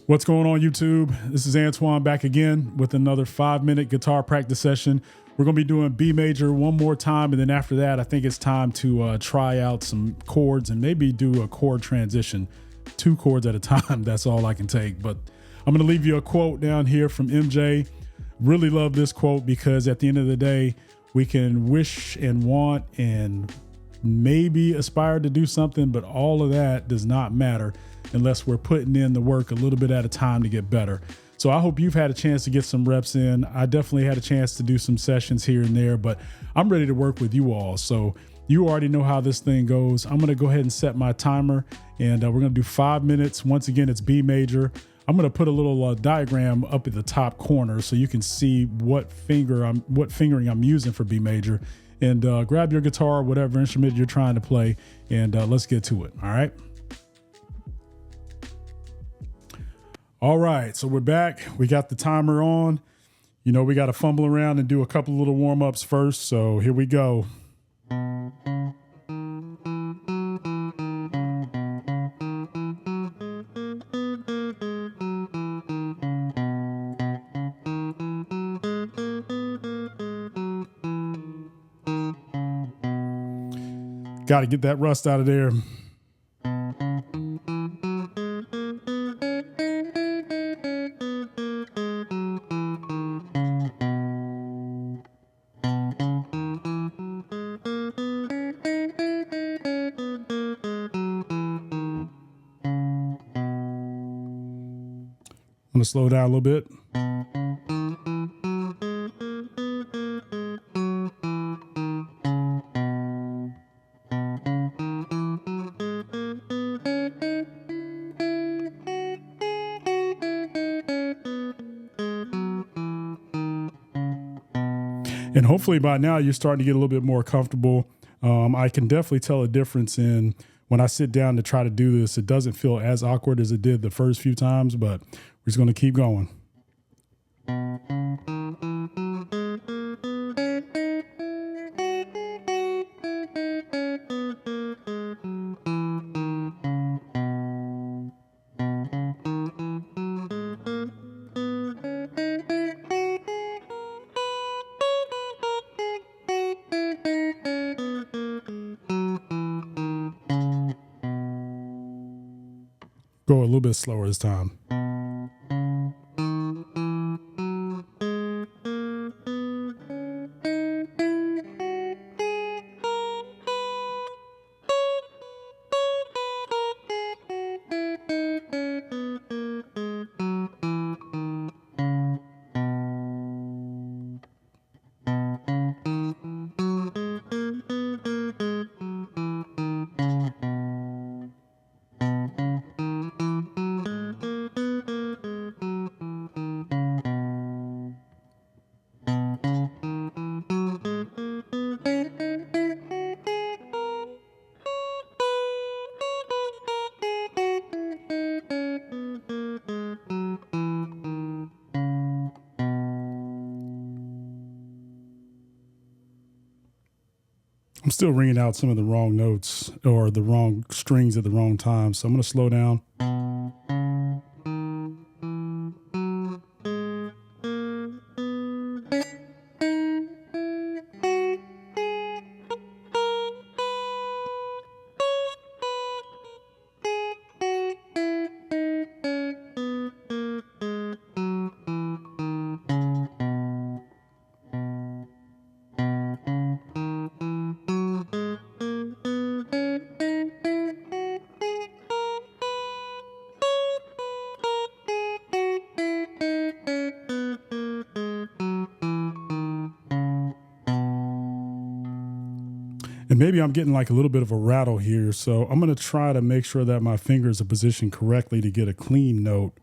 What's going on, YouTube? This is Antoine back again with another 5-minute guitar practice session. We're going to be doing B major one more time, and then after that, I think it's time to try out some chords and maybe do a chord transition. 2 chords at a time, that's all I can take. But I'm going to leave you a quote down here from MJ. Really love this quote because at the end of the day, we can wish and want and maybe aspire to do something, but all of that does not matter unless we're putting in the work a little bit at a time to get better. So I hope you've had a chance to get some reps in. I definitely had a chance to do some sessions here and there, but I'm ready to work with you all. So you already know how this thing goes. I'm going to go ahead and set my timer, and we're going to do 5 minutes. Once again, it's B major. I'm going to put a little diagram up at the top corner so you can see what fingering I'm using for B major. And grab your guitar, whatever instrument you're trying to play, and let's get to it. All right. All right, so we're back. We got the timer on. You know, we got to fumble around and do a couple little warm-ups first, so here we go. Got to get that rust out of there. I'm going to slow down a little bit. And hopefully by now you're starting to get a little bit more comfortable. I can definitely tell a difference in when I sit down to try to do this. It doesn't feel as awkward as it did the first few times, but we're just going to keep going. Go a little bit slower this time. I'm still ringing out some of the wrong notes or the wrong strings at the wrong time. So I'm going to slow down. And maybe I'm getting like a little bit of a rattle here. So I'm going to try to make sure that my fingers are positioned correctly to get a clean note.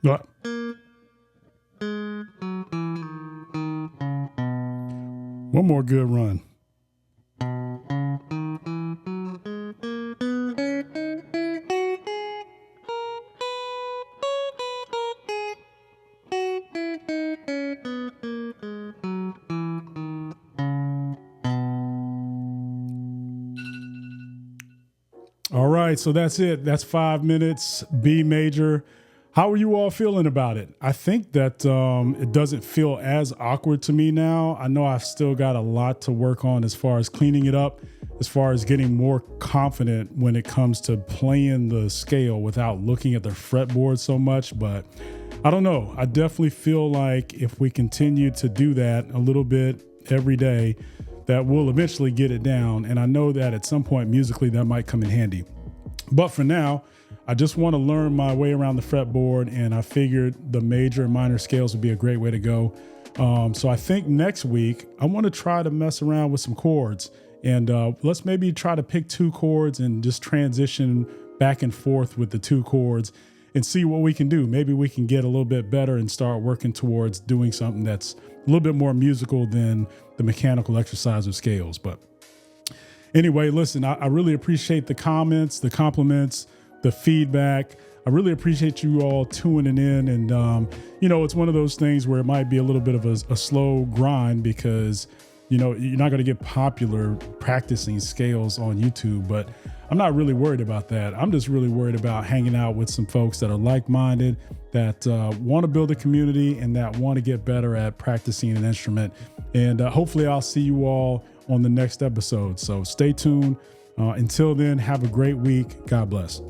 But one more good run. All right, so that's it. That's 5 minutes, B major. How are you all feeling about it? I think that it doesn't feel as awkward to me now. I know I've still got a lot to work on as far as cleaning it up, as far as getting more confident when it comes to playing the scale without looking at the fretboard so much. But I don't know. I definitely feel like if we continue to do that a little bit every day, that we'll eventually get it down. And I know that at some point musically that might come in handy. But for now, I just want to learn my way around the fretboard, and I figured the major and minor scales would be a great way to go. So I think next week I want to try to mess around with some chords, and let's maybe try to pick 2 chords and just transition back and forth with the 2 chords and see what we can do. Maybe we can get a little bit better and start working towards doing something that's a little bit more musical than the mechanical exercise of scales. But anyway, listen, I really appreciate the comments, the compliments, the feedback. I really appreciate you all tuning in. And, it's one of those things where it might be a little bit of a slow grind because, you're not going to get popular practicing scales on YouTube, but I'm not really worried about that. I'm just really worried about hanging out with some folks that are like-minded, that want to build a community and that want to get better at practicing an instrument. And hopefully I'll see you all on the next episode. So stay tuned. Until then, have a great week. God bless.